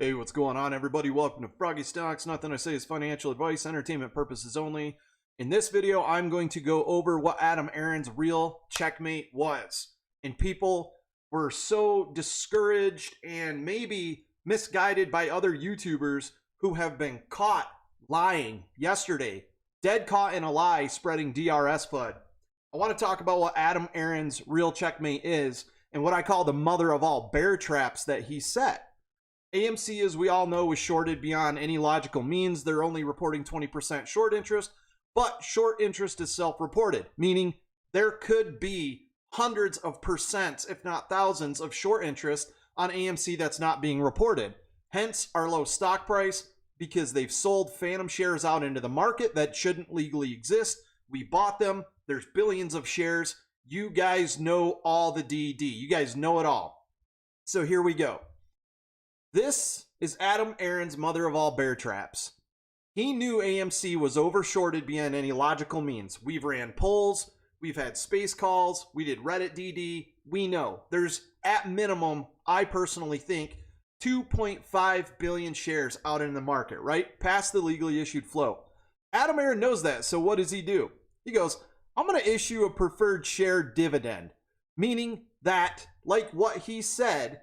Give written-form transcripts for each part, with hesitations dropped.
Hey, what's going on, everybody? Welcome to Froggy Stocks. Nothing I say is financial advice, entertainment purposes only. In this video, I'm going to go over what Adam Aron's real checkmate was. And people were so discouraged and maybe misguided by other YouTubers who have been caught lying yesterday. Dead caught in a lie, spreading DRS FUD. I want to talk about what Adam Aron's real checkmate is and what I call the mother of all bear traps that he set. AMC, as we all know, was shorted beyond any logical means. They're only reporting 20% short interest, but short interest is self-reported, meaning there could be hundreds of percents, if not thousands, of short interest on AMC that's not being reported. Hence our low stock price, because they've sold phantom shares out into the market that shouldn't legally exist. We bought them. There's billions of shares. You guys know all the DD. You guys know it all. So here we go. This is Adam Aron's mother of all bear traps. He knew AMC was overshorted beyond any logical means. We've ran polls, we've had space calls, we did Reddit DD. We know there's at minimum, I personally think, 2.5 billion shares out in the market, right? Past the legally issued float. Adam Aron knows that, so what does he do? He goes, I'm going to issue a preferred share dividend, meaning that, like what he said,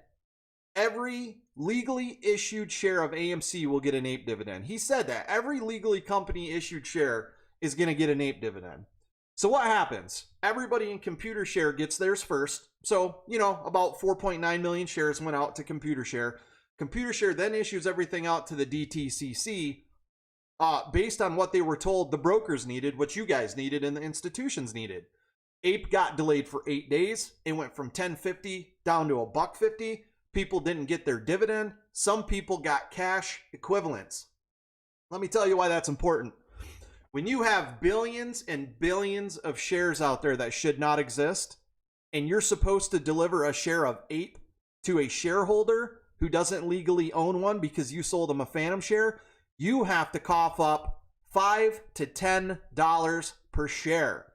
every legally issued share of AMC will get an ape dividend. He said that every legally company issued share is going to get an ape dividend. So what happens? Everybody in Computershare gets theirs first. So, you know, about 4.9 million shares went out to Computershare. Computershare then issues everything out to the DTCC based on what they were told the brokers needed, what you guys needed, and the institutions needed. Ape got delayed for 8 days. It went from $10.50 down to $1.50. People didn't get their dividend. Some people got cash equivalents. Let me tell you why that's important. When you have billions and billions of shares out there that should not exist, and you're supposed to deliver a share of ape to a shareholder who doesn't legally own one because you sold them a phantom share, you have to cough up $5 to $10 per share.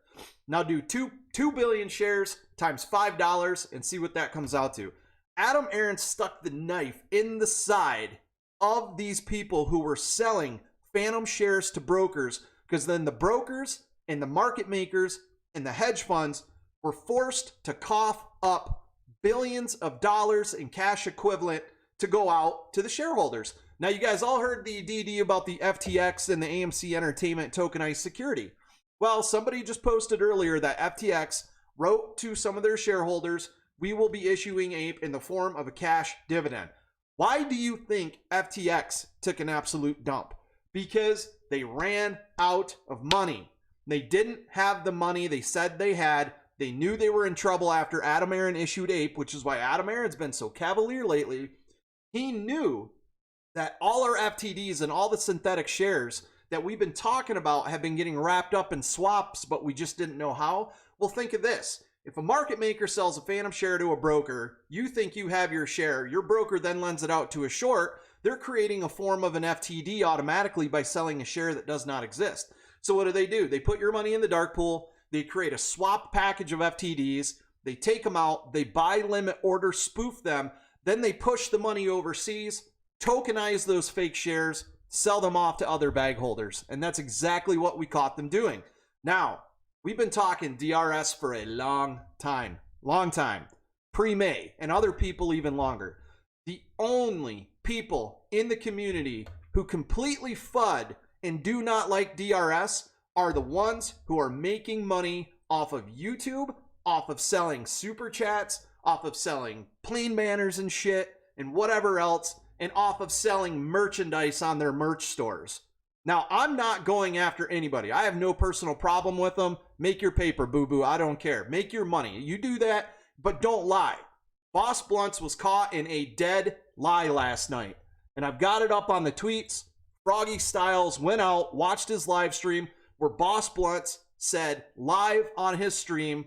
Now do 2 billion shares times $5 and see what that comes out to. Adam Aron stuck the knife in the side of these people who were selling phantom shares to brokers, because then the brokers and the market makers and the hedge funds were forced to cough up billions of dollars in cash equivalent to go out to the shareholders. Now, you guys all heard the DD about the FTX and the AMC Entertainment tokenized security. Well, somebody just posted earlier that FTX wrote to some of their shareholders, we will be issuing ape in the form of a cash dividend. Why do you think FTX took an absolute dump? Because they ran out of money. They didn't have the money they said they had. They knew they were in trouble after Adam Aron issued ape, which is why Adam Aron's been so cavalier lately. He knew that all our FTDs and all the synthetic shares that we've been talking about have been getting wrapped up in swaps, but we just didn't know how. Well, think of this. If a market maker sells a phantom share to a broker, you think you have your share, your broker then lends it out to a short, they're creating a form of an FTD automatically by selling a share that does not exist. So what do? They put your money in the dark pool, they create a swap package of FTDs, they take them out, they buy limit order, spoof them, then they push the money overseas, tokenize those fake shares, sell them off to other bag holders. And that's exactly what we caught them doing. Now, we've been talking DRS for a long time, pre-May, and other people even longer. The only people in the community who completely FUD and do not like DRS are the ones who are making money off of YouTube, off of selling super chats, off of selling plane banners and shit, and whatever else, and off of selling merchandise on their merch stores. Now, I'm not going after anybody. I have no personal problem with them. Make your paper, boo-boo. I don't care. Make your money. You do that, but don't lie. Boss Blunts was caught in a dead lie last night. And I've got it up on the tweets. Froggy Styles went out, watched his live stream, where Boss Blunts said live on his stream,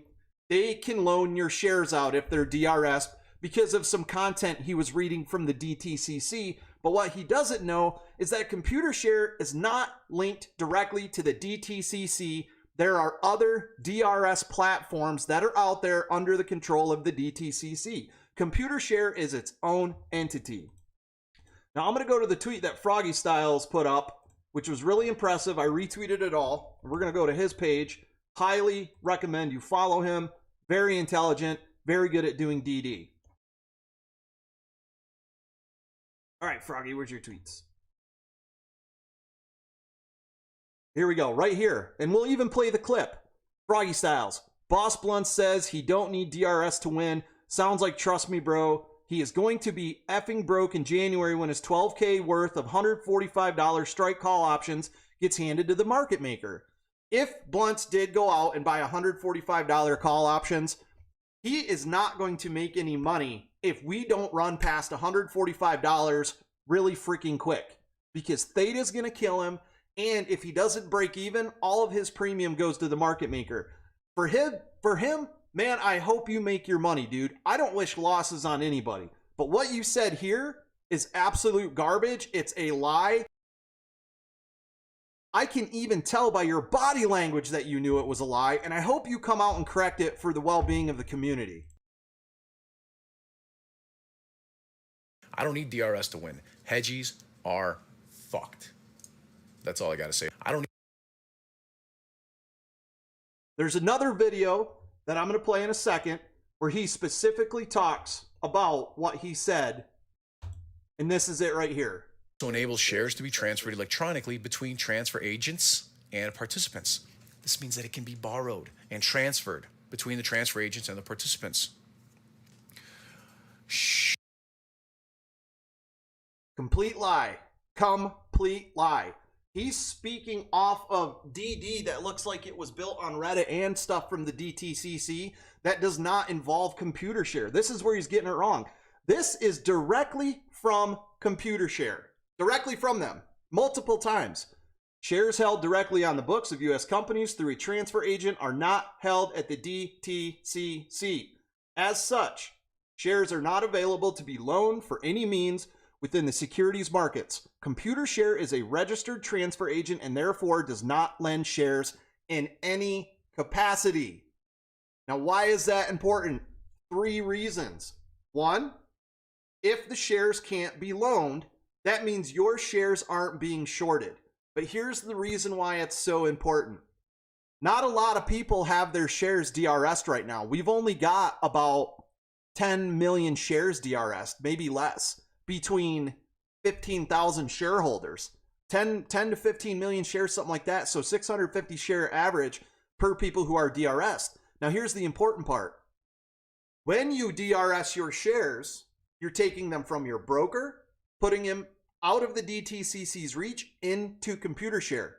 they can loan your shares out if they're DRS because of some content he was reading from the DTCC. But what he doesn't know is that Computershare is not linked directly to the DTCC. There are other DRS platforms that are out there under the control of the DTCC. Computershare is its own entity. Now I'm going to go to the tweet that Froggy Styles put up, which was really impressive. I retweeted it all. We're going to go to his page. Highly recommend you follow him. Very intelligent, very good at doing DD. All right, Froggy, where's your tweets? Here we go, right here. And we'll even play the clip. Froggy Styles. Boss Blunt says he don't need DRS to win. Sounds like trust me, bro. He is going to be effing broke in January when his $12K worth of $145 strike call options gets handed to the market maker. If Blunt did go out and buy $145 call options, he is not going to make any money if we don't run past $145 really freaking quick, because Theta is going to kill him. And if he doesn't break even, all of his premium goes to the market maker. For him, man, I hope you make your money, dude. I don't wish losses on anybody. But what you said here is absolute garbage. It's a lie. I can even tell by your body language that you knew it was a lie, and I hope you come out and correct it for the well-being of the community. I don't need DRS to win. Hedgies are fucked. That's all I got to say. I don't. There's another video that I'm going to play in a second where he specifically talks about what he said, and this is it right here. To enable shares to be transferred electronically between transfer agents and participants. This means that it can be borrowed and transferred between the transfer agents and the participants. Complete lie. Complete lie. He's speaking off of DD that looks like it was built on Reddit and stuff from the DTCC that does not involve Computershare. This is where he's getting it wrong. This is directly from Computershare. Directly from them, multiple times. Shares held directly on the books of U.S. companies through a transfer agent are not held at the DTCC. As such, shares are not available to be loaned for any means within the securities markets. Computershare is a registered transfer agent and therefore does not lend shares in any capacity. Now, why is that important? 3 reasons. 1, if the shares can't be loaned, that means your shares aren't being shorted. But here's the reason why it's so important. Not a lot of people have their shares DRS'd right now. We've only got about 10 million shares DRS'd, maybe less, between 15,000 shareholders. 10 to 15 million shares, something like that. So 650 share average per people who are DRS'd. Now here's the important part. When you DRS your shares, you're taking them from your broker, putting him out of the DTCC's reach into Computershare.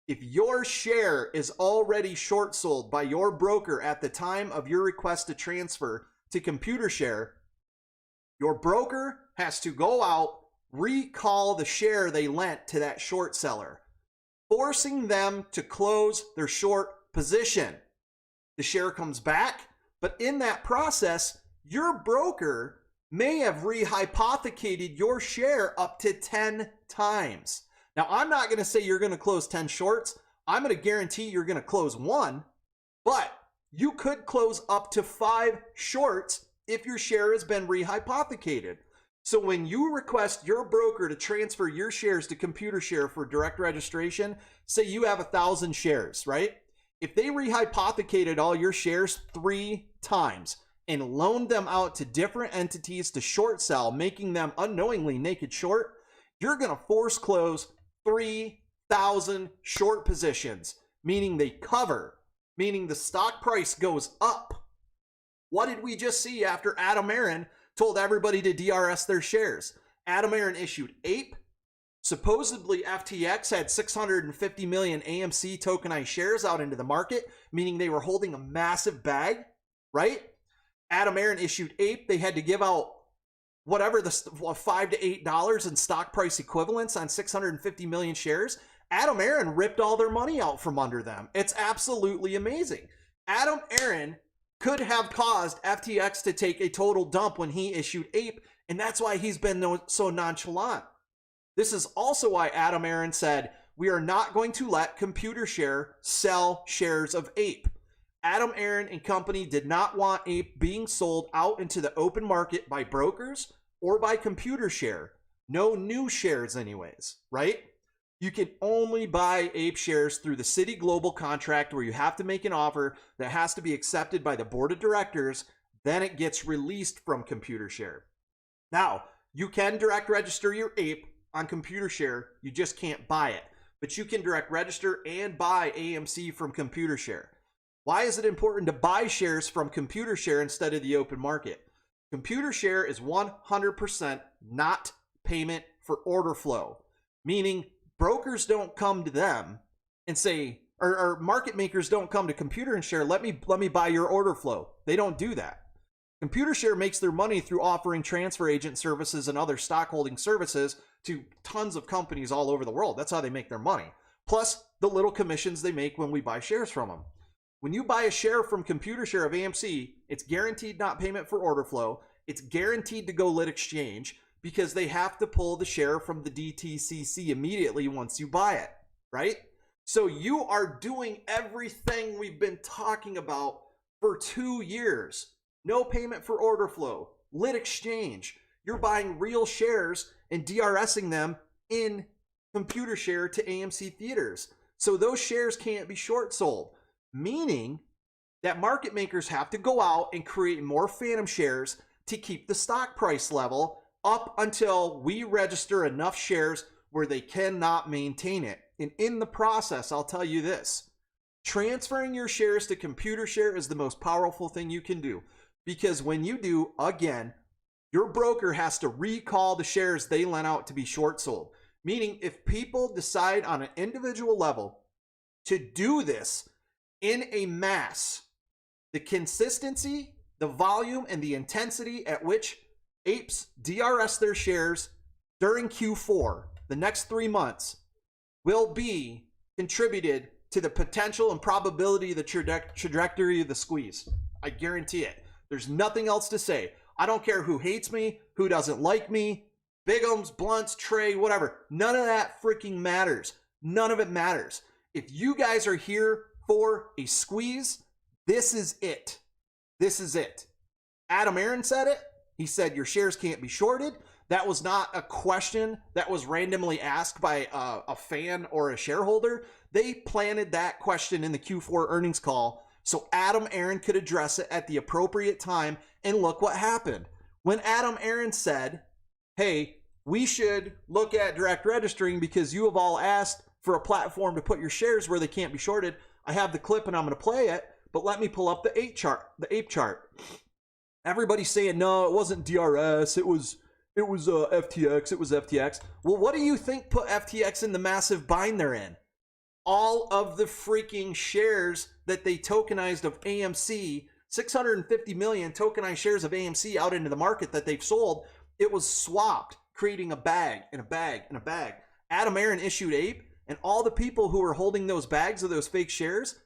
If your share is already short sold by your broker at the time of your request to transfer to Computershare, your broker has to go out, recall the share they lent to that short seller, forcing them to close their short position. The share comes back, but in that process, your broker may have rehypothecated your share up to 10 times. Now, I'm not going to say you're going to close 10 shorts. I'm going to guarantee you're going to close 1, but you could close up to 5 shorts if your share has been rehypothecated. So when you request your broker to transfer your shares to Computershare for direct registration, say you have 1,000 shares, right? If they rehypothecated all your shares 3 times, and loaned them out to different entities to short sell, making them unknowingly naked short, you're going to force close 3,000 short positions, meaning they cover, meaning the stock price goes up. What did we just see after Adam Aron told everybody to DRS their shares? Adam Aron issued APE. Supposedly, FTX had 650 million AMC tokenized shares out into the market, meaning they were holding a massive bag, right? Adam Aron issued APE. They had to give out whatever the $5 to $8 in stock price equivalents on 650 million shares. Adam Aron ripped all their money out from under them. It's absolutely amazing. Adam Aron could have caused FTX to take a total dump when he issued APE, and that's why he's been so nonchalant. This is also why Adam Aron said, we are not going to let Computershare sell shares of APE. Adam Aron and company did not want APE being sold out into the open market by brokers or by Computershare. No new shares anyways, right? You can only buy APE shares through the City Global contract where you have to make an offer that has to be accepted by the board of directors. Then it gets released from Computershare. Now, you can direct register your APE on Computershare. You just can't buy it. But you can direct register and buy AMC from Computershare. Why is it important to buy shares from Computershare instead of the open market? Computershare is 100% not payment for order flow, meaning brokers don't come to them and say, or market makers don't come to Computershare, let me buy your order flow. They don't do that. Computershare makes their money through offering transfer agent services and other stockholding services to tons of companies all over the world. That's how they make their money. Plus the little commissions they make when we buy shares from them. When you buy a share from Computershare of AMC, it's guaranteed not payment for order flow. It's guaranteed to go lit exchange because they have to pull the share from the DTCC immediately once you buy it, right? So you are doing everything we've been talking about for 2 years. No payment for order flow, lit exchange. You're buying real shares and DRSing them in Computershare to AMC theaters. So those shares can't be short sold, meaning that market makers have to go out and create more phantom shares to keep the stock price level up until we register enough shares where they cannot maintain it. And in the process, I'll tell you this, transferring your shares to Computershare is the most powerful thing you can do. Because when you do, again, your broker has to recall the shares they lent out to be short sold. Meaning if people decide on an individual level to do this in a mass, the consistency, the volume, and the intensity at which apes DRS their shares during Q4, the next 3 months, will be contributed to the potential and probability of the trajectory of the squeeze. I guarantee it. There's nothing else to say. I don't care who hates me, who doesn't like me, Bigums, Blunts, Trey, whatever. None of that freaking matters. None of it matters. If you guys are here for a squeeze, this is it. This is it. Adam Aron said it. He said your shares can't be shorted. That was not a question that was randomly asked by a fan or a shareholder. They planted that question in the Q4 earnings call so Adam Aron could address it at the appropriate time, and look what happened. When Adam Aron said, hey, we should look at direct registering because you have all asked for a platform to put your shares where they can't be shorted. I have the clip and I'm going to play it, but let me pull up the ape chart. Everybody's saying, no, it wasn't DRS. It was FTX. It was FTX. Well, what do you think put FTX in the massive bind they're in? All of the freaking shares that they tokenized of AMC, 650 million tokenized shares of AMC out into the market that they've sold. It was swapped, creating a bag and a bag and a bag. Adam Aron issued ape, and all the people who were holding those bags of those fake shares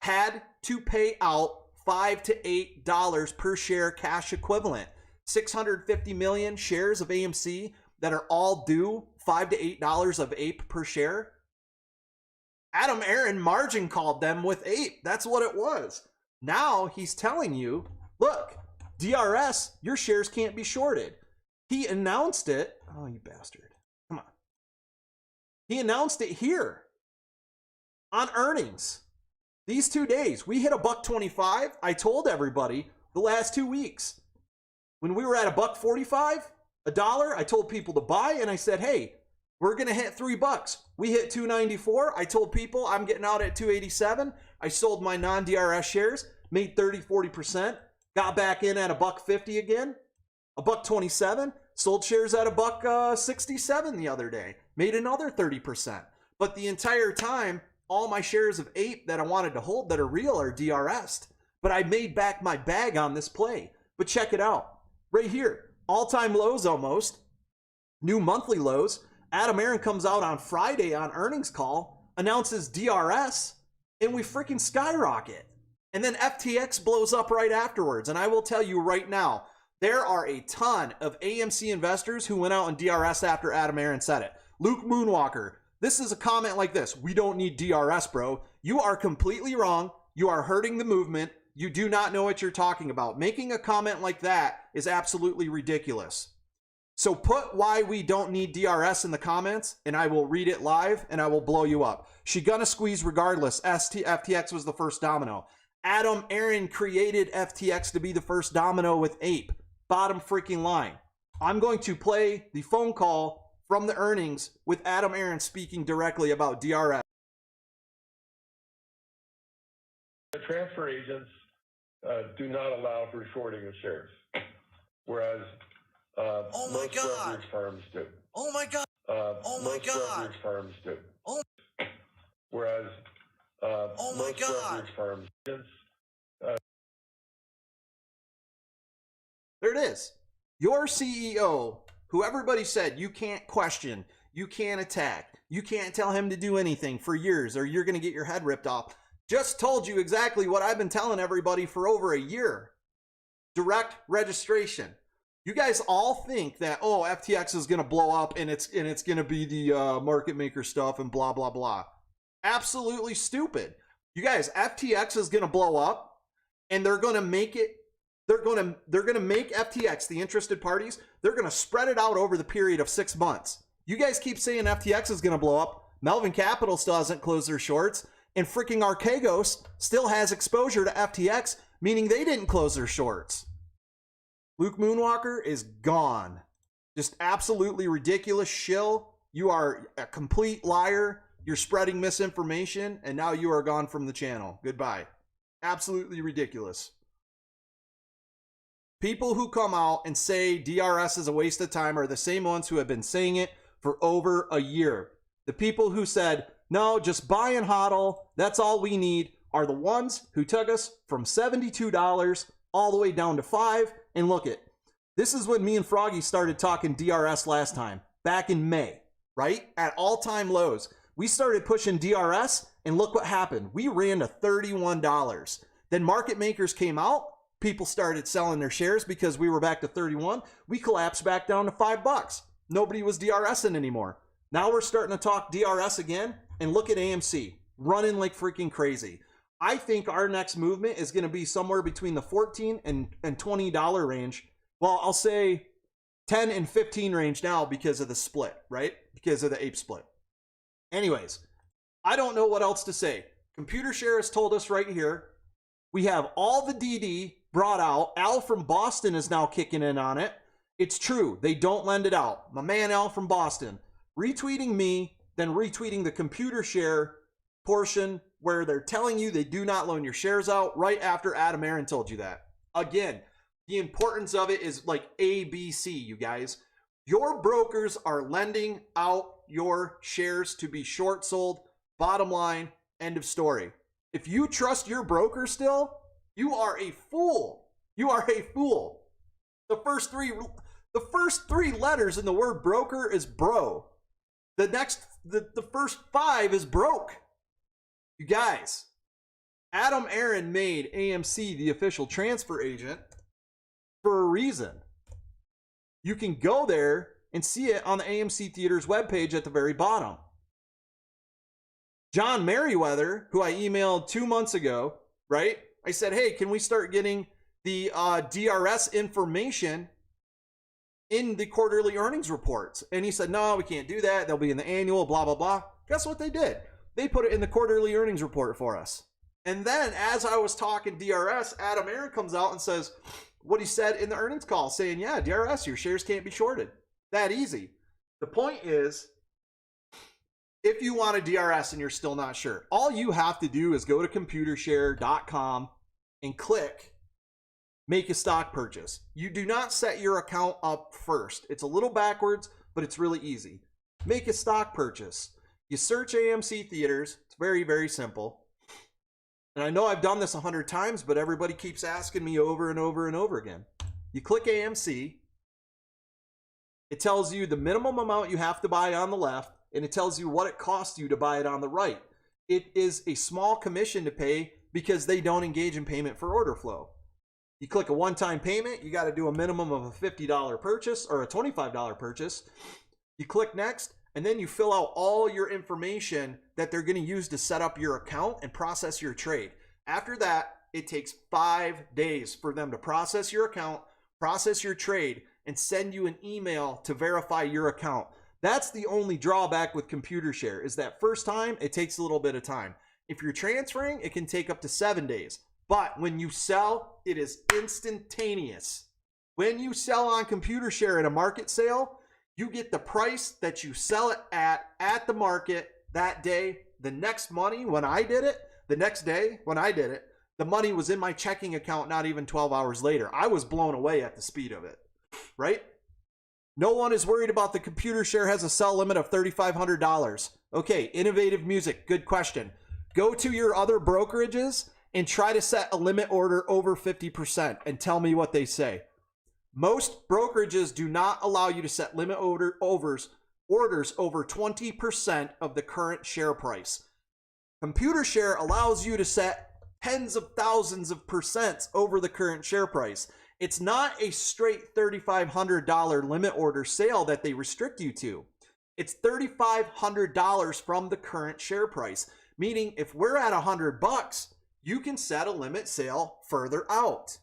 had to pay out $5 to $8 per share cash equivalent. 650 million shares of AMC that are all due $5 to $8 of ape per share. Adam Aron margin called them with ape. That's what it was. Now he's telling you, look, DRS, your shares can't be shorted. He announced it. Oh, you bastard. Come on. He announced it here on earnings. These 2 days, we hit $1.25. I told everybody the last 2 weeks. When we were at $1.45, $1, I told people to buy, and I said, hey, we're going to hit $3. We hit $2.94. I told people I'm getting out at $2.87. I sold my non-DRS shares, made 30-40%, got back in at $1.50 again, $1.27, sold shares at $1.67 the other day, made another 30%. But the entire time, all my shares of ape that I wanted to hold that are real are DRS'd. But I made back my bag on this play. But check it out. Right here, all-time lows almost, new monthly lows. Adam Aron comes out on Friday on earnings call, announces DRS, and we freaking skyrocket. And then FTX blows up right afterwards. And I will tell you right now, there are a ton of AMC investors who went out and DRS after Adam Aron said it. Luke Moonwalker, this is a comment like this. We don't need DRS, bro. You are completely wrong. You are hurting the movement. You do not know what you're talking about. Making a comment like that is absolutely ridiculous. So put why we don't need DRS in the comments, and I will read it live, and I will blow you up. She gonna squeeze regardless. FTX was the first domino. Adam Aron created FTX to be the first domino with Ape. Bottom freaking line. I'm going to play the phone call from the earnings with Adam Aron speaking directly about DRS. The transfer agents do not allow for shorting of shares, whereas most brokerage firms do. Oh my God. Most brokerage firms do. Whereas most brokerage firms. There it is. Your CEO, who everybody said you can't question, you can't attack, you can't tell him to do anything for years or you're going to get your head ripped off, just told you exactly what I've been telling everybody for over a year. Direct registration. You guys all think that, oh, FTX is going to blow up and it's going to be the market maker stuff and blah, blah, blah. Absolutely stupid. You guys, FTX is going to blow up and they're going to make it. They're going to make FTX, the interested parties, they're going to spread it out over the period of 6 months. You guys keep saying FTX is going to blow up. Melvin Capital still hasn't closed their shorts. And freaking Archegos still has exposure to FTX, meaning they didn't close their shorts. Luke Moonwalker is gone. Just absolutely ridiculous shill. You are a complete liar. You're spreading misinformation, and now you are gone from the channel. Goodbye. Absolutely ridiculous. People who come out and say DRS is a waste of time are the same ones who have been saying it for over a year. The people who said, no, just buy and hodl, that's all we need, are the ones who took us from $72 all the way down to $5. And look it, this is when me and Froggy started talking DRS last time, back in May, right? At all-time lows. We started pushing DRS, and look what happened. We ran to $31. Then market makers came out. People started selling their shares because we were back to 31. We collapsed back down to $5. Nobody was DRSing anymore. Now we're starting to talk DRS again, and look at AMC running like freaking crazy. I think our next movement is going to be somewhere between the $14 and $20 range. Well, I'll say 10 and 15 range now because of the split, right? Because of the ape split. Anyways, I don't know what else to say. Computershare has told us right here. We have all the DD brought out. Al from Boston is now kicking in on it. It's true. They don't lend it out. My man Al from Boston retweeting me, then retweeting the Computershare portion where they're telling you they do not loan your shares out right after Adam Aron told you that. Again, the importance of it is like ABC, you guys. Your brokers are lending out your shares to be short sold. Bottom line, end of story. If you trust your broker still, you are a fool. You are a fool. The first three letters in the word broker is bro. The first 5 is broke. You guys, Adam Aron made AMC the official transfer agent for a reason. You can go there and see it on the AMC Theaters webpage at the very bottom. John Merriweather, who I emailed 2 months ago, right? I said, hey, can we start getting the DRS information in the quarterly earnings reports? And he said, no, we can't do that. They'll be in the annual, blah, blah, blah. Guess what they did? They put it in the quarterly earnings report for us. And then as I was talking DRS, Adam Aron comes out and says what he said in the earnings call, saying, yeah, DRS, your shares can't be shorted. That easy. The point is, if you want a DRS and you're still not sure, all you have to do is go to Computershare.com and click make a stock purchase. You do not set your account up first. It's a little backwards, but it's really easy. Make a stock purchase. You search AMC Theaters. It's very, very simple. And I know I've done this 100 times, but everybody keeps asking me over and over and over again. You click AMC. It tells you the minimum amount you have to buy on the left, and it tells you what it costs you to buy it on the right. It is a small commission to pay because they don't engage in payment for order flow. You click a one-time payment, you got to do a minimum of a $50 purchase or a $25 purchase. You click next, and then you fill out all your information that they're going to use to set up your account and process your trade. After that, it takes 5 days for them to process your account, process your trade, and send you an email to verify your account. That's the only drawback with Computershare, is that first time it takes a little bit of time. If you're transferring, it can take up to 7 days. But when you sell, it is instantaneous. When you sell on Computershare at a market sale, you get the price that you sell it at the market that day. The next money, when I did it, the next day when I did it, the money was in my checking account not even 12 hours later. I was blown away at the speed of it, right? No one is worried about the Computershare has a sell limit of $3,500. Okay, innovative music, good question. Go to your other brokerages and try to set a limit order over 50% and tell me what they say. Most brokerages do not allow you to set limit orders over 20% of the current share price. Computershare allows you to set tens of thousands of percents over the current share price. It's not a straight $3,500 limit order sale that they restrict you to. It's $3,500 from the current share price, meaning if we're at $100, you can set a limit sale further out.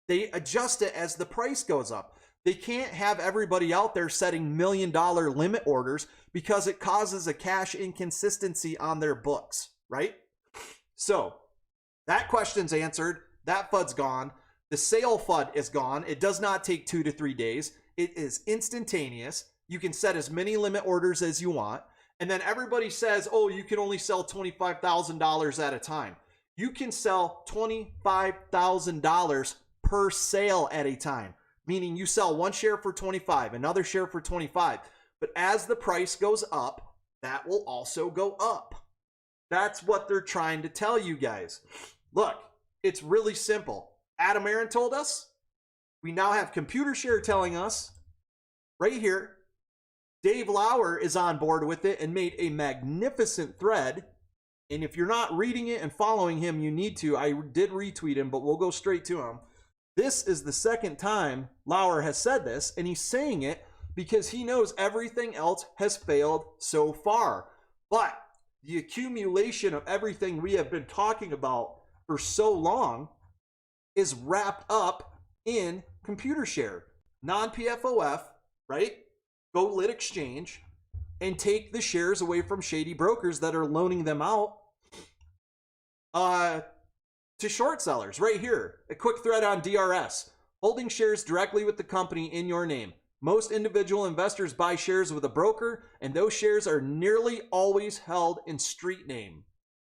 They adjust it as the price goes up. They can't have everybody out there setting $1 million limit orders because it causes a cash inconsistency on their books, right? So that question's answered. That FUD's gone. The sale FUD is gone. It does not take 2 to 3 days. It is instantaneous. You can set as many limit orders as you want. And then everybody says, oh, you can only sell $25,000 at a time. You can sell $25,000 per sale at a time, meaning you sell one share for 25, another share for 25. But as the price goes up, that will also go up. That's what they're trying to tell you guys. Look, it's really simple. Adam Aron told us. We now have Computershare telling us right here. Dave Lauer is on board with it and made a magnificent thread. And if you're not reading it and following him, you need to. I did retweet him, but we'll go straight to him. This is the second time Lauer has said this, and he's saying it because he knows everything else has failed so far. But the accumulation of everything we have been talking about for so long is wrapped up in Computershare. Non-PFOF, right? Go lit exchange and take the shares away from shady brokers that are loaning them out to short sellers. Right here, a quick thread on DRS. Holding shares directly with the company in your name. Most individual investors buy shares with a broker, and those shares are nearly always held in street name.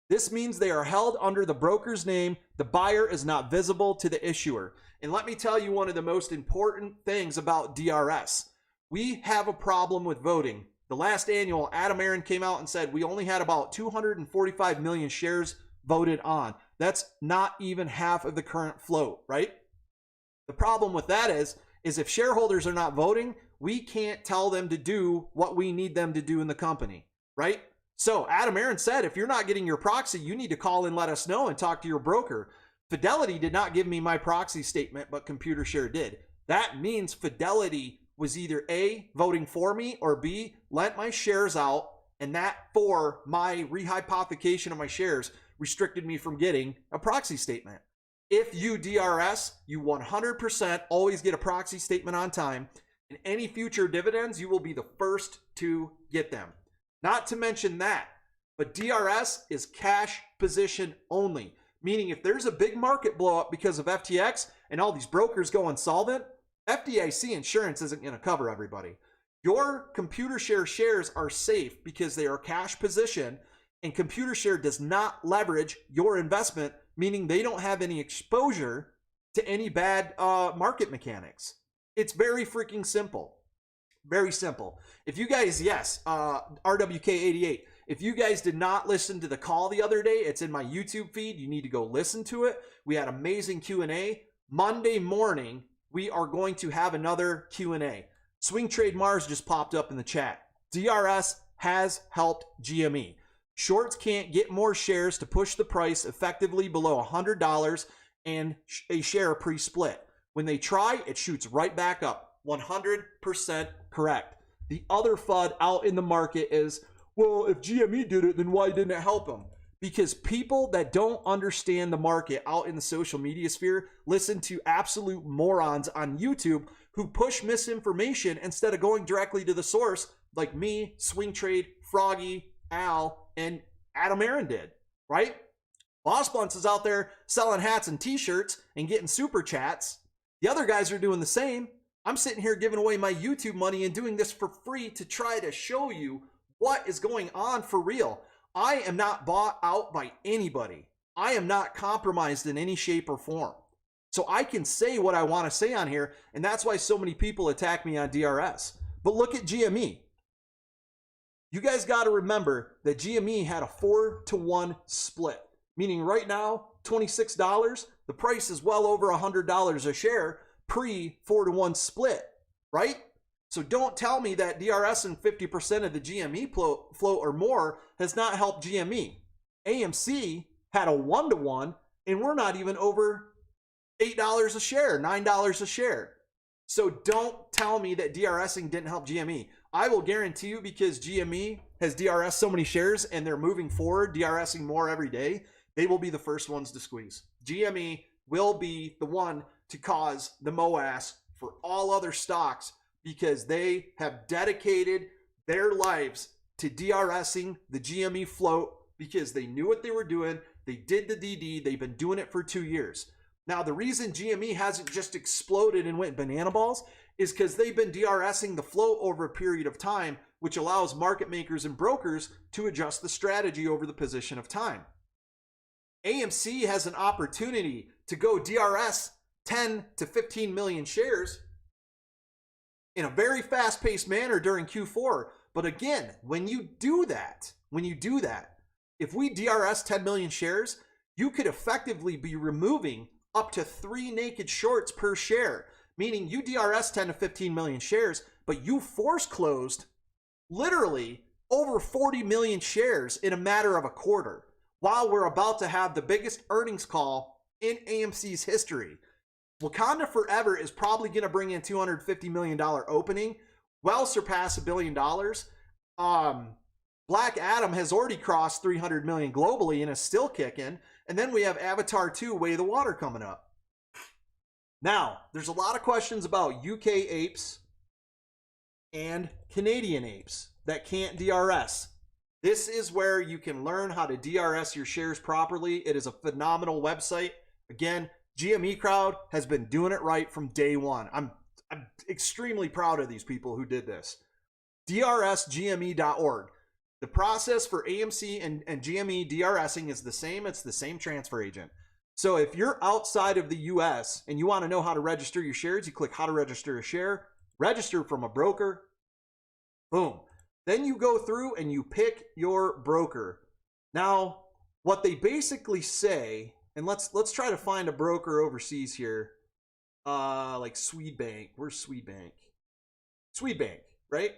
This means they are held under the broker's name. The buyer is not visible to the issuer. And let me tell you one of the most important things about DRS. We have a problem with voting. The last annual, Adam Aron came out and said we only had about 245 million shares voted on. That's not even half of the current float, right? The problem with that is if shareholders are not voting, we can't tell them to do what we need them to do in the company, right? So Adam Aron said, if you're not getting your proxy, you need to call and let us know and talk to your broker. Fidelity did not give me my proxy statement, but Computershare did. That means Fidelity was either A, voting for me, or B, lent my shares out, and that for my rehypothecation of my shares restricted me from getting a proxy statement. If you DRS, you 100% always get a proxy statement on time, and any future dividends, you will be the first to get them. Not to mention that, but DRS is cash position only, meaning if there's a big market blow up because of FTX and all these brokers go insolvent, FDIC insurance isn't going to cover everybody. Your Computershare shares are safe because they are cash position, and Computershare does not leverage your investment, meaning they don't have any exposure to any bad market mechanics. It's very freaking simple. Very simple. If you guys, yes, RWK88, if you guys did not listen to the call the other day, it's in my YouTube feed. You need to go listen to it. We had amazing Q&A. Monday morning, we are going to have another Q&A. Swing Trade Mars just popped up in the chat. DRS has helped GME. Shorts can't get more shares to push the price effectively below $100 and a share pre-split. When they try, it shoots right back up. 100% correct. The other FUD out in the market is, well, if GME did it, then why didn't it help them? Because people that don't understand the market out in the social media sphere listen to absolute morons on YouTube who push misinformation instead of going directly to the source, like me, Swing Trade, Froggy, Al, and Adam Aron did, right? Boss Blunts is out there selling hats and t-shirts and getting super chats. The other guys are doing the same. I'm sitting here giving away my YouTube money and doing this for free to try to show you what is going on for real. I am not bought out by anybody. I am not compromised in any shape or form. So I can say what I want to say on here, and that's why so many people attack me on DRS. But look at GME. You guys got to remember that GME had a 4-to-1 split, meaning right now, $26, the price is well over $100 a share pre 4-to-1 split, right? So don't tell me that DRS and 50% of the GME float or more has not helped GME. AMC had a 1-to-1, and we're not even over $8 a share, $9 a share. So don't tell me that DRSing didn't help GME. I will guarantee you, because GME has DRS so many shares and they're moving forward, DRSing more every day, they will be the first ones to squeeze. GME will be the one to cause the MOAS for all other stocks, because they have dedicated their lives to DRSing the GME float, because they knew what they were doing. They did the DD. They've been doing it for 2 years. Now, the reason GME hasn't just exploded and went banana balls is because they've been DRSing the float over a period of time, which allows market makers and brokers to adjust the strategy over the position of time. AMC has an opportunity to go DRS 10 to 15 million shares in a very fast-paced manner during Q4. But again, when you do that, if we DRS 10 million shares, you could effectively be removing up to 3 naked shorts per share, meaning you DRS 10 to 15 million shares, but you force closed literally over 40 million shares in a matter of a quarter, while we're about to have the biggest earnings call in AMC's history. Wakanda Forever is probably going to bring in $250 million opening, well surpass $1 billion. Black Adam has already crossed 300 million globally and is still kicking. And then we have Avatar 2, Way of the Water coming up. Now, there's a lot of questions about UK apes and Canadian apes that can't DRS. This is where you can learn how to DRS your shares properly. It is a phenomenal website. Again, GME crowd has been doing it right from day one. I'm extremely proud of these people who did this. DRSGME.org. The process for AMC and GME DRSing is the same. It's the same transfer agent. So if you're outside of the US and you want to know how to register your shares, you click how to register a share, register from a broker, boom. Then you go through and you pick your broker. Now, what they basically say, and let's try to find a broker overseas here, like Swedbank. Where's Swedbank? Swedbank, right?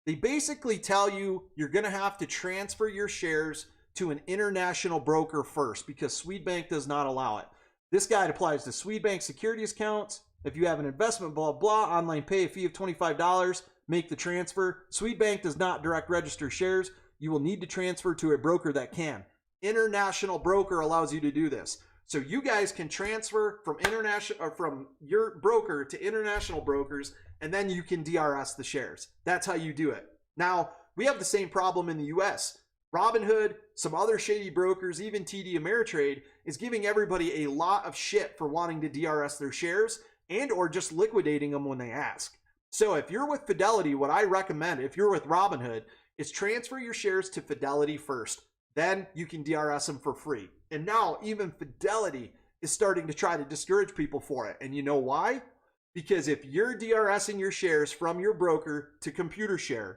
They basically tell you you're going to have to transfer your shares to an international broker first, because Swedbank does not allow it. This guide applies to Swedbank securities accounts. If you have an investment, blah, blah, online pay a fee of $25, make the transfer. Swedbank does not direct register shares. You will need to transfer to a broker that can. International broker allows you to do this. So you guys can transfer from international or from your broker to international brokers, and then you can DRS the shares. That's how you do it. Now, we have the same problem in the US. Robinhood, some other shady brokers, even TD Ameritrade, is giving everybody a lot of shit for wanting to DRS their shares and or just liquidating them when they ask. So if you're with Fidelity, what I recommend, if you're with Robinhood, is transfer your shares to Fidelity first. Then you can DRS them for free. And now even Fidelity is starting to try to discourage people for it. And you know why? Because if you're DRSing your shares from your broker to Computershare,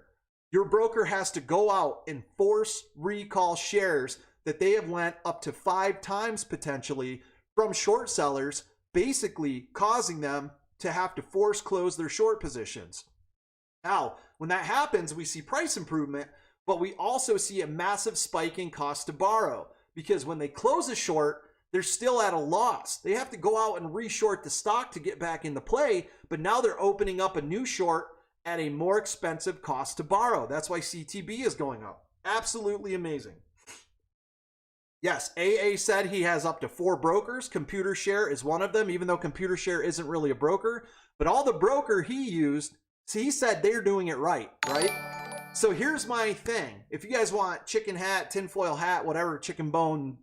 your broker has to go out and force recall shares that they have lent up to 5 times potentially from short sellers, basically causing them to have to force close their short positions. Now, when that happens, we see price improvement, but we also see a massive spike in cost to borrow, because when they close a short, they're still at a loss. They have to go out and reshort the stock to get back into play, but now they're opening up a new short at a more expensive cost to borrow. That's why CTB is going up. Absolutely amazing. Yes, AA said he has up to 4 brokers. Computershare is one of them, even though Computershare isn't really a broker. But all the broker he used, see, he said they're doing it right? So here's my thing. If you guys want chicken hat, tinfoil hat, whatever, chicken bone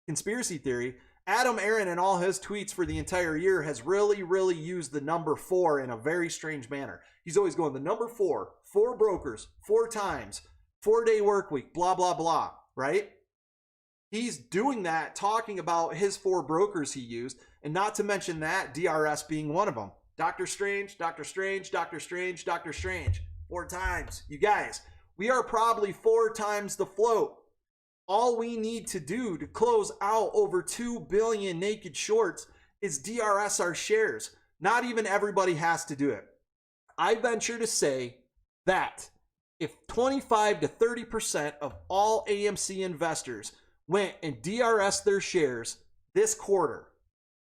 conspiracy theory, Adam Aron in all his tweets for the entire year has really used the number 4 in a very strange manner. He's always going the number 4, 4 brokers, 4 times, 4-day work week, blah, blah, blah, right? He's doing that, talking about his 4 brokers he used, and not to mention that, DRS being one of them. Dr. Strange, Dr. Strange, Dr. Strange, Dr. Strange, 4 times. You guys, we are probably 4 times the float. All we need to do to close out over 2 billion naked shorts is DRS our shares. Not even everybody has to do it. I venture to say that if 25 to 30% of all AMC investors went and DRS their shares this quarter,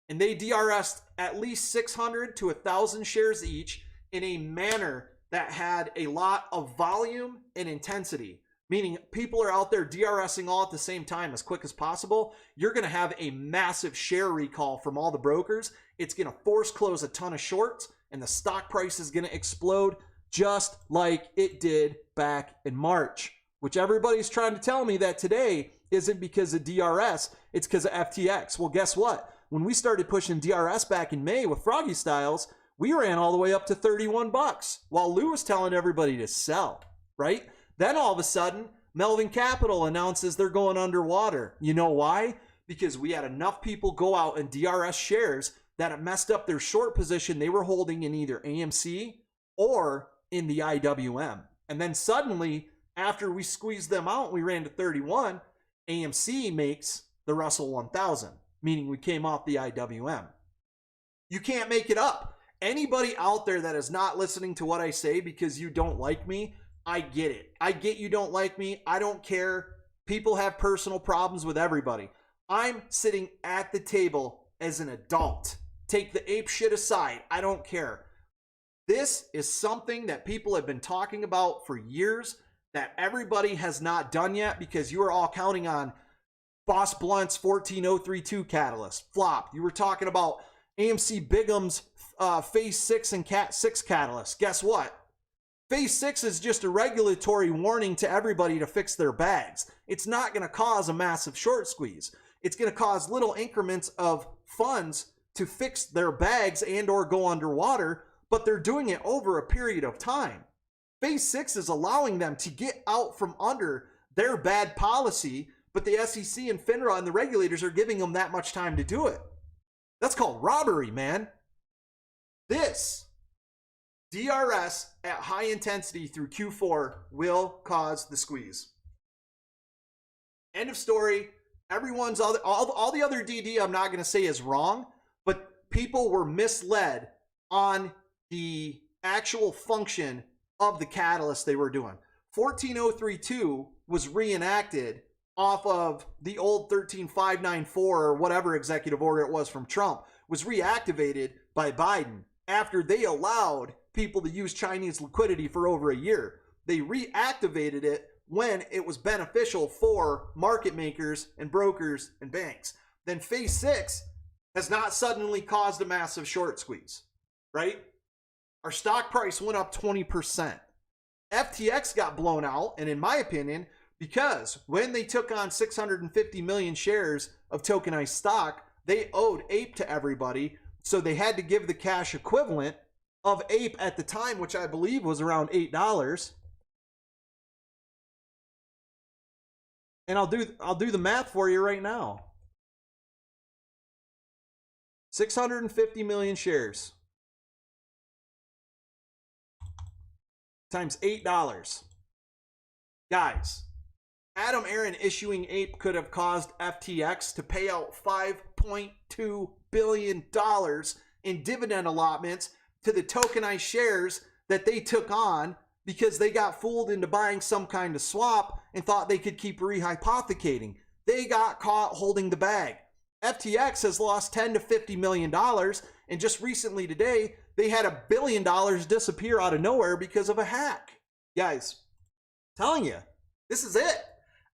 and they DRS'd at least 600 to 1,000 shares each in a manner that had a lot of volume and intensity, meaning people are out there DRSing all at the same time as quick as possible, you're going to have a massive share recall from all the brokers. It's going to force close a ton of shorts, and the stock price is going to explode just like it did back in March, which everybody's trying to tell me that today isn't because of DRS, it's because of FTX. Well, guess what? When we started pushing DRS back in May with Froggy Styles, we ran all the way up to 31 bucks while Lou was telling everybody to sell, right? Then all of a sudden, Melvin Capital announces they're going underwater. You know why? Because we had enough people go out and DRS shares that it messed up their short position they were holding in either AMC or in the IWM. And then suddenly, after we squeezed them out, we ran to 31, AMC makes the Russell 1000, meaning we came off the IWM. You can't make it up. Anybody out there that is not listening to what I say because you don't like me, I get it. I get you don't like me. I don't care. People have personal problems with everybody. I'm sitting at the table as an adult. Take the ape shit aside. I don't care. This is something that people have been talking about for years that everybody has not done yet because you are all counting on Boss Blunt's 14032 catalyst. Flop. You were talking about AMC Bigham's Phase 6 and Cat 6 catalyst. Guess what? Phase 6 is just a regulatory warning to everybody to fix their bags. It's not going to cause a massive short squeeze. It's going to cause little increments of funds to fix their bags and or go underwater, but they're doing it over a period of time. Phase 6 is allowing them to get out from under their bad policy, but the SEC and FINRA and the regulators are giving them that much time to do it. That's called robbery, man. This DRS at high intensity through Q4 will cause the squeeze. End of story. Everyone's all the other DD I'm not going to say is wrong, but people were misled on the actual function of the catalyst they were doing. 14032 was reenacted off of the old 13594 or whatever executive order it was from Trump, was reactivated by Biden after they allowed people to use Chinese liquidity for over a year. They reactivated it when it was beneficial for market makers and brokers and banks. Then Phase 6 has not suddenly caused a massive short squeeze, right? Our stock price went up 20%. FTX got blown out, and in my opinion, because when they took on 650 million shares of tokenized stock, they owed APE to everybody, so they had to give the cash equivalent of APE at the time, which I believe was around $8. And I'll do the math for you right now. 650 million shares times $8. Guys, Adam Aron issuing APE could have caused FTX to pay out $5.2 billion in dividend allotments to the tokenized shares that they took on because they got fooled into buying some kind of swap and thought they could keep rehypothecating. They got caught holding the bag. FTX has lost $10 to $50 million, and just recently today, they had $1 billion disappear out of nowhere because of a hack. Guys, telling you, this is it.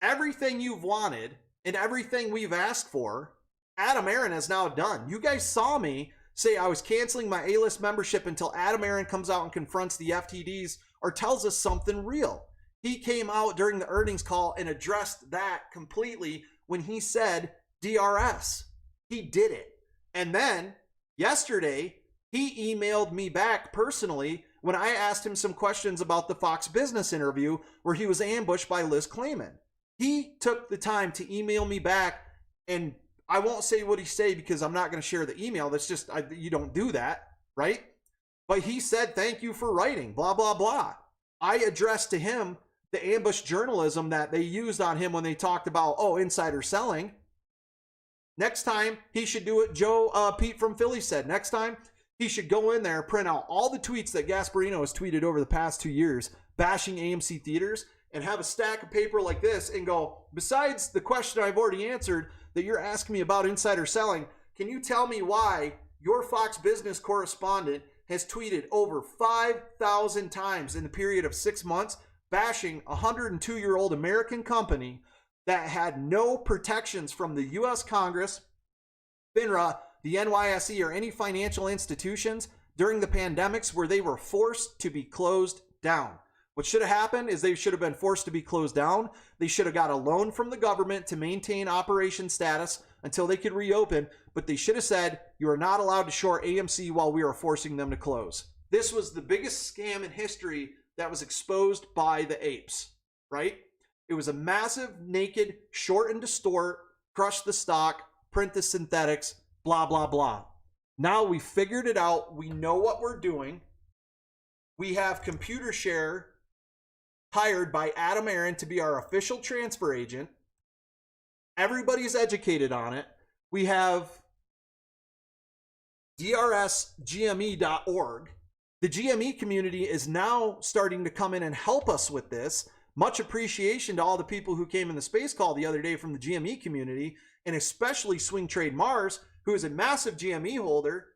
Everything you've wanted and everything we've asked for, Adam Aron has now done. You guys saw me say I was canceling my A-list membership until Adam Aron comes out and confronts the FTDs or tells us something real. He came out during the earnings call and addressed that completely when he said DRS. He did it. And then yesterday, he emailed me back personally when I asked him some questions about the Fox Business interview where he was ambushed by Liz Klayman. He took the time to email me back, and I won't say what he said because I'm not going to share the email. That's just, you don't do that, right? But he said, thank you for writing, blah, blah, blah. I addressed to him the ambush journalism that they used on him when they talked about, insider selling. Next time, he should do what Pete from Philly said. Next time, he should go in there, print out all the tweets that Gasparino has tweeted over the past 2 years, bashing AMC theaters, and have a stack of paper like this and go, besides the question I've already answered that you're asking me about insider selling, can you tell me why your Fox Business correspondent has tweeted over 5,000 times in the period of 6 months, bashing a 102-year-old American company that had no protections from the U.S. Congress, FINRA, the NYSE, or any financial institutions during the pandemics where they were forced to be closed down. What should have happened is they should have been forced to be closed down. They should have got a loan from the government to maintain operation status until they could reopen, but they should have said, you are not allowed to short AMC while we are forcing them to close. This was the biggest scam in history that was exposed by the apes, right? It was a massive, naked, short and distort, crush the stock, print the synthetics, blah, blah, blah. Now we figured it out. We know what we're doing. We have Computershare hired by Adam Aron to be our official transfer agent. Everybody's educated on it. We have DRSGME.org. The GME community is now starting to come in and help us with this. Much appreciation to all the people who came in the space call the other day from the GME community, and especially Swing Trade Mars, who is a massive GME holder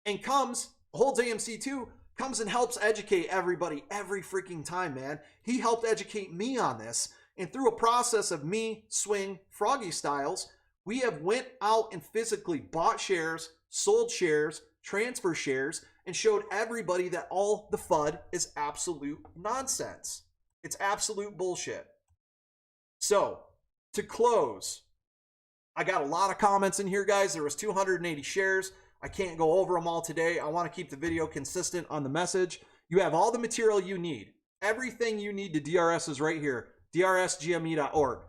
and holds AMC too, comes and helps educate everybody every freaking time, man. He helped educate me on this. And through a process of me, Swing, Froggy Styles, we have went out and physically bought shares, sold shares, transfer shares, and showed everybody that all the FUD is absolute nonsense. It's absolute bullshit. So, to close, I got a lot of comments in here, guys. There was 280 shares. I can't go over them all today. I want to keep the video consistent on the message. You have all the material you need. Everything you need to DRS is right here. DRSGME.org.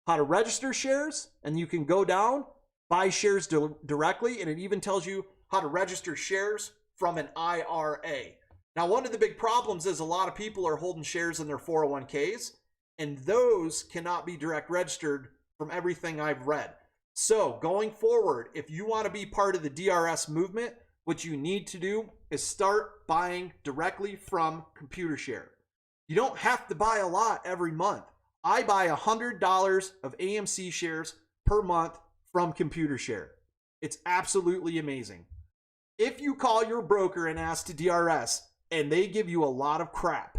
How to register shares, and you can go down, buy shares directly, and it even tells you how to register shares from an IRA. Now, one of the big problems is a lot of people are holding shares in their 401ks, and those cannot be direct registered from everything I've read. So going forward, if you want to be part of the DRS movement, what you need to do is start buying directly from Computershare. You don't have to buy a lot every month. I buy $100 of AMC shares per month from Computershare. It's absolutely amazing. If you call your broker and ask to DRS and they give you a lot of crap,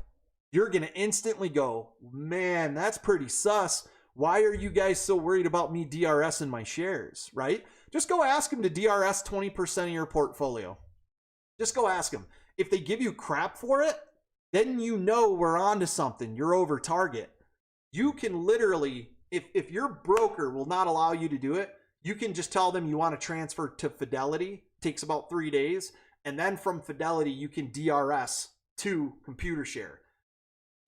you're going to instantly go, man, that's pretty sus. Why are you guys so worried about me DRSing my shares, right? Just go ask them to DRS 20% of your portfolio. Just go ask them. If they give you crap for it, then you know we're on to something. You're over target. You can literally, if your broker will not allow you to do it, you can just tell them you want to transfer to Fidelity. It takes about 3 days. And then from Fidelity, you can DRS to Computershare.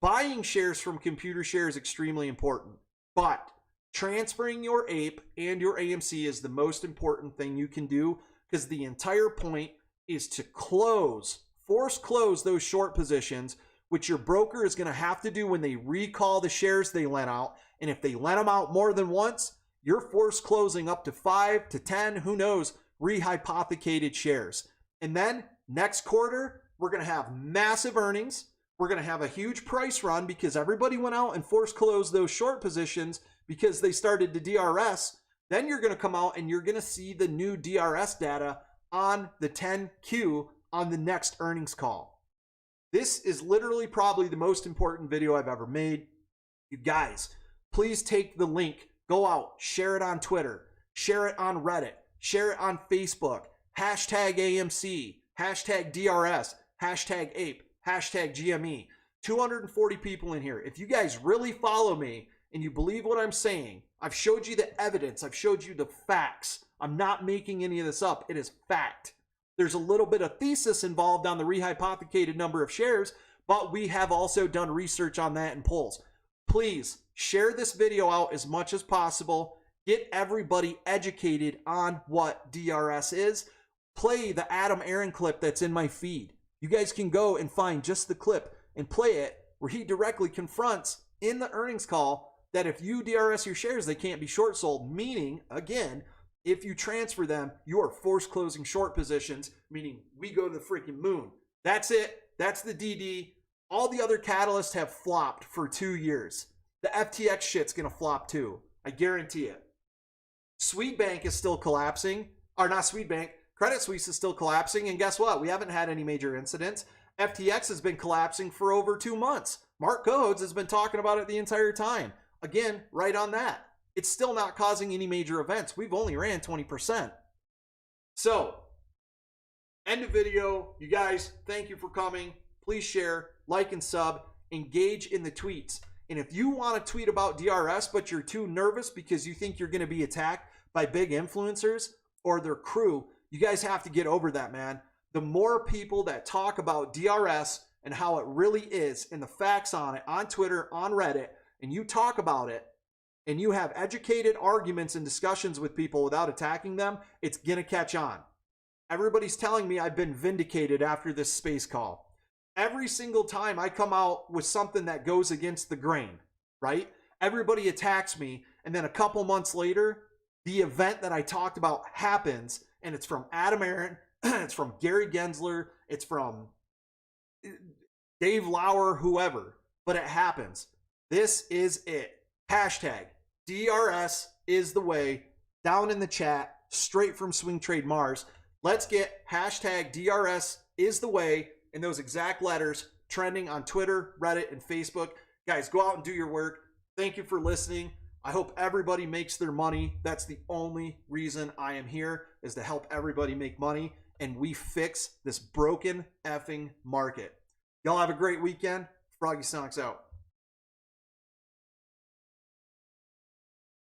Buying shares from Computershare is extremely important. But transferring your APE and your AMC is the most important thing you can do, because the entire point is to force close those short positions, which your broker is going to have to do when they recall the shares they lent out. And if they lent them out more than once, you're force closing up to 5 to 10, who knows, rehypothecated shares. And then next quarter, we're going to have massive earnings. We're going to have a huge price run because everybody went out and force closed those short positions because they started to DRS. Then you're going to come out and you're going to see the new DRS data on the 10Q on the next earnings call. This is literally probably the most important video I've ever made. You guys, please take the link Go out, share it on Twitter, share it on Reddit, share it on Facebook, hashtag AMC, hashtag DRS, hashtag APE, hashtag GME. 240 people in here. If you guys really follow me and you believe what I'm saying, I've showed you the evidence. I've showed you the facts. I'm not making any of this up. It is fact. There's a little bit of thesis involved on the rehypothecated number of shares, but we have also done research on that and polls. Please share this video out as much as possible. Get everybody educated on what DRS is. Play the Adam Aron clip that's in my feed. You guys can go and find just the clip and play it where he directly confronts in the earnings call that if you DRS your shares, they can't be short sold, meaning, again, if you transfer them, you are forced closing short positions, meaning we go to the freaking moon. That's it. That's the DD. All the other catalysts have flopped for 2 years. The FTX shit's going to flop too. I guarantee it. Sweetbank is still collapsing. Or not Sweetbank. Credit Suisse is still collapsing. And guess what? We haven't had any major incidents. FTX has been collapsing for over 2 months. Mark Codes has been talking about it the entire time. Again, right on that. It's still not causing any major events. We've only ran 20%. So, end of video. You guys, thank you for coming. Please share, like, and sub. Engage in the tweets. And if you want to tweet about DRS, but you're too nervous because you think you're going to be attacked by big influencers or their crew, you guys have to get over that, man. The more people that talk about DRS and how it really is and the facts on it on Twitter, on Reddit, and you talk about it, and you have educated arguments and discussions with people without attacking them, it's going to catch on. Everybody's telling me I've been vindicated after this space call. Every single time I come out with something that goes against the grain, right? Everybody attacks me, and then a couple months later, the event that I talked about happens, and it's from Adam Aron, it's from Gary Gensler, it's from Dave Lauer, whoever, but it happens. This is it. Hashtag DRS is the way. Down in the chat, straight from Swing Trade Mars. Let's get hashtag DRS is the way in those exact letters trending on Twitter, Reddit, and Facebook. Guys, go out and do your work. Thank you for listening. I hope everybody makes their money. That's the only reason I am here, is to help everybody make money and we fix this broken effing market. Y'all have a great weekend. Froggy Stonks out.